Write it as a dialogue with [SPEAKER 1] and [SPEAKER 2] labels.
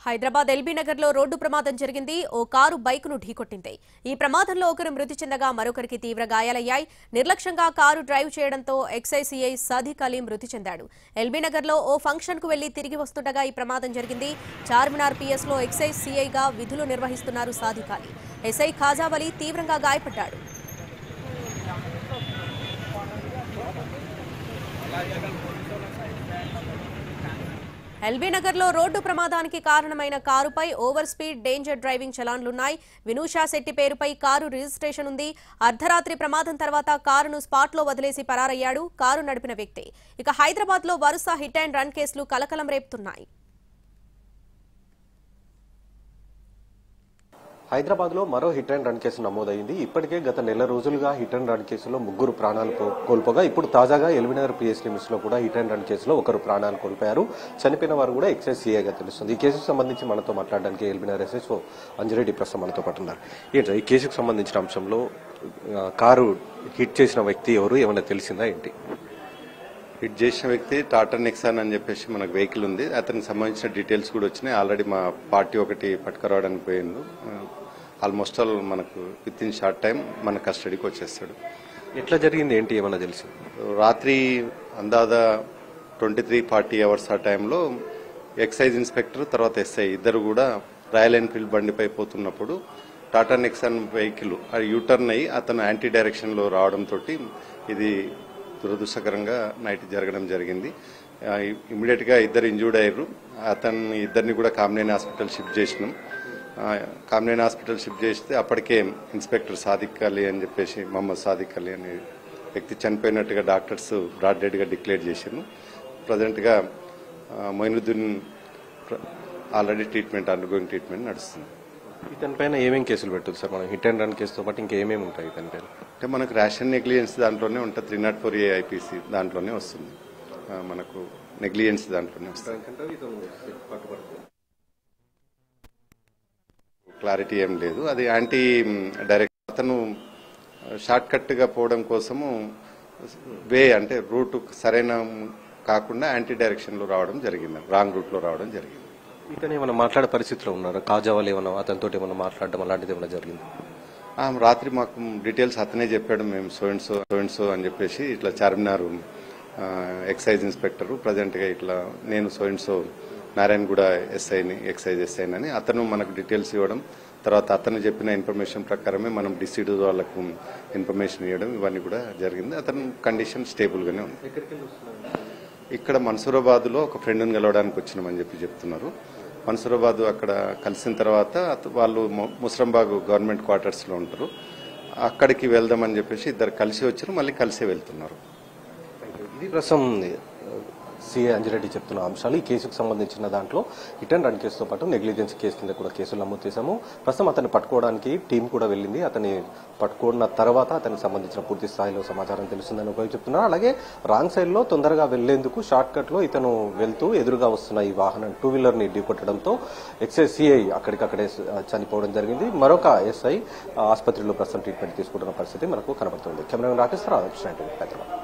[SPEAKER 1] Hyderabad LB Nagar లో road ప్రమాదం జరిగింది. ఓ కారు బైకును ఢీకొట్టింది. ఈ ప్రమాదంలో ఒకరు మృతి చెందగా మరొకరికి తీవ్ర గాయాలయ్యాయి. నిర్లక్ష్యంగా కారు డ్రైవ్ చేయడంతో ఎక్సైజ్ సీఐ సాదిక్ అలీ మృతి చెందాడు. ఎల్బీ నగర్ లో ఓ ఫంక్షన్ కు వెళ్లి తిరిగి వస్తుండగా ఈ ప్రమాదం జరిగింది. చార్మినార్ పిఎస్ లో ఎక్సైజ్ సీఐగా విధులు నిర్వహిస్తున్నారు సాదిక్ అలీ. ఎస్ఐ ఖాజావలి తీవ్రంగా గాయపడ్డాడు. ఎల్బీ నగర్ లో రోడ్డు ప్రమాదానికి కారణమైన కారుపై ఓవర్ స్పీడ్ డేంజర్ డ్రైవింగ్ చలాన్లున్నాయి. వినూషా శెట్టి పేరుపై కారు రిజిస్ట్రేషన్ ఉంది. అర్ధరాత్రి ప్రమాదం తర్వాత కారును స్పాట్ లో వదిలేసి పరారయ్యాడు కారు నడిపిన వ్యక్తి. ఇక హైదరాబాద్ లో వరుస హిట్ అండ్ రన్ కేసులు కలకలం రేపుతున్నాయి.
[SPEAKER 2] హైదరాబాద్ లో మరో హిట్ అండ్ రన్ కేసు నమోదైంది. ఇప్పటికే గత నెల రోజులుగా హిట్ అండ్ రన్ కేసులో 3 ప్రాణాలు కోల్పోగా ఇప్పుడు తాజాగా ఎల్బీనగర్ పిఎస్ లిమిట్స్ లో కూడా హిట్ అండ్ రన్ కేసులో 1 ప్రాణాలు కోల్పోయారు. చనిపోయిన వారు కూడా ఎక్సైజ్ సీఐగా తెలుస్తుంది. ఈ కేసుకు సంబంధించి మనతో మాట్లాడడానికి ఎల్బీనగర్ ఎస్ఎస్ఓ అంజిరెడ్డి ప్రస్తుతం మనతో పాటు ఉన్నారు. ఏంటి ఈ కేసుకు సంబంధించిన అంశంలో కారు హిట్ చేసిన వ్యక్తి ఎవరు, ఏమైనా తెలిసిందా ఏంటి?
[SPEAKER 3] హిట్ చేసిన వ్యక్తి టాటా నెక్సాన్ అని చెప్పేసి మనకు వెహికల్ ఉంది. అతనికి సంబంధించిన డీటెయిల్స్ కూడా వచ్చినాయి. ఆల్రెడీ మా పార్టీ ఒకటి పట్టుకురావడానికి పోయిండు. ఆల్మోస్ట్ ఆల్ మనకు విత్ ఇన్ షార్ట్ టైం మన కస్టడీకి వచ్చేస్తాడు.
[SPEAKER 2] ఎట్లా జరిగింది ఏంటి ఏమైనా తెలుసు?
[SPEAKER 3] రాత్రి అందాదా 23-40 అవర్స్ ఆ టైంలో ఎక్సైజ్ ఇన్స్పెక్టర్ తర్వాత ఎస్ఐ ఇద్దరు కూడా రాయల్ ఎన్ఫీల్డ్ బండిపై పోతున్నప్పుడు టాటా నెక్సాన్ వెహికల్ యూటర్న్ అయ్యి అతను యాంటీ డైరెక్షన్లో రావడంతో ఇది దురదృష్టకరంగా నైట్ జరగడం జరిగింది. ఇమీడియట్ గా ఇద్దరు ఇంజూర్డ్ అయ్యారు. ఇద్దరిని కూడా కామినేని హాస్పిటల్ షిఫ్ట్ చేసినాం. కామినేని హాస్పిటల్ షిఫ్ట్ చేస్తే అప్పటికే ఇన్స్పెక్టర్ సాదిక్ అలీ అని చెప్పేసి మొహమ్మద్ సాదిక్ అలీ అనే వ్యక్తి చనిపోయినట్టుగా డాక్టర్స్ బ్రాడ్ డెడ్ గా డిక్లేర్ చేశారు. ప్రజెంట్ గా మొయినుద్దీన్ ఆల్రెడీ అండర్గోయింగ్ ట్రీట్మెంట్ నడుస్తుంది.
[SPEAKER 2] ఇతని పైన ఏమేమి కేసులు పెట్టదు సార్? మనం హిట్ అండ్ రన్ కేసుతో పాటు ఇంకేమేమి ఉంటాయి ఇతని పైన?
[SPEAKER 3] అంటే మనకు రేషన్ నెగ్లిజెన్స్ దాంట్లోనే ఉంటుంది. 304A IPC దాంట్లోనే వస్తుంది. మనకు నెగ్లిజెన్స్ దాంట్లోనే వస్తుంది. క్లారిటీ ఏం లేదు. అది యాంటీ డైరెక్ట్ అతను షార్ట్ కట్ గా పోవడం కోసము అంటే రూట్ సరైన కాకుండా యాంటీ డైరెక్షన్ లో రావడం జరిగింది, రాంగ్ రూట్ లో రావడం జరిగింది.
[SPEAKER 2] ఇతను ఏమైనా మాట్లాడే పరిస్థితిలో ఉన్నారు? కాజావాళ్ళు ఏమన్నా అతనితో ఏమన్నా మాట్లాడడం అలాంటిది ఏమైనా జరిగింది?
[SPEAKER 3] రాత్రి మాకు డీటెయిల్స్ అతనే చెప్పాడు. మేము సో అని చెప్పేసి ఇట్లా చార్మినార్ ఎక్సైజ్ ఇన్స్పెక్టర్ ప్రజెంట్ గా ఇట్లా నేను సో నారాయణగూడ ఎస్ఐని ఎక్సైజ్ ఎస్ఐని అని అతను మనకు డీటెయిల్స్ ఇవ్వడం, తర్వాత అతను చెప్పిన ఇన్ఫర్మేషన్ ప్రకారమే మనం డిసిడ్ వాళ్ళకు ఇన్ఫర్మేషన్ ఇవ్వడం ఇవన్నీ కూడా జరిగింది. అతను కండిషన్ స్టేబుల్ గానే ఉంది. ఇక్కడ మన్సూరాబాద్ లో ఒక ఫ్రెండ్ని కలవడానికి వచ్చినామని చెప్తున్నారు. మన్సూరాబాద్ అక్కడ కలిసిన తర్వాత వాళ్ళు ముస్రంబాగ్ గవర్నమెంట్ క్వార్టర్స్ లో ఉంటారు. అక్కడికి వెళ్దామని చెప్పేసి ఇద్దరు కలిసి వచ్చారు, మళ్ళీ కలిసే వెళ్తున్నారు.
[SPEAKER 2] ఇది ప్రస్తుతం సిఐ అంజిరెడ్డి చెప్తున్న అంశాలు. ఈ కేసుకు సంబంధించిన దాంట్లో హిట్ అండ్ రన్ కేసుతో పాటు నెగ్లిజెన్స్ కేసు కింద కూడా కేసులు నమోదు చేశాము. ప్రస్తుతం అతన్ని పట్టుకోవడానికి టీం కూడా వెళ్ళింది. అతన్ని పట్టుకున్న తర్వాత అతనికి సంబంధించిన పూర్తి స్థాయిలో సమాచారం తెలుస్తుందని ఒకరు చెప్తున్నారు. అలాగే రాంగ్ సైడ్ లో తొందరగా వెళ్లేందుకు షార్ట్ కట్ లో ఇతను వెళ్తూ ఎదురుగా వస్తున్న ఈ వాహనం 2-వీలర్ ని ఢీకొట్టడంతో ఎక్సైజ్ సిఐ అక్కడికక్కడే చనిపోవడం జరిగింది. మరొక ఎస్ఐ ఆసుపత్రిలో ప్రస్తుతం ట్రీట్మెంట్ తీసుకుంటున్న పరిస్థితి మనకు కనబడుతుంది. కెమెరా రాకేశ్వర హైదరాబాద్.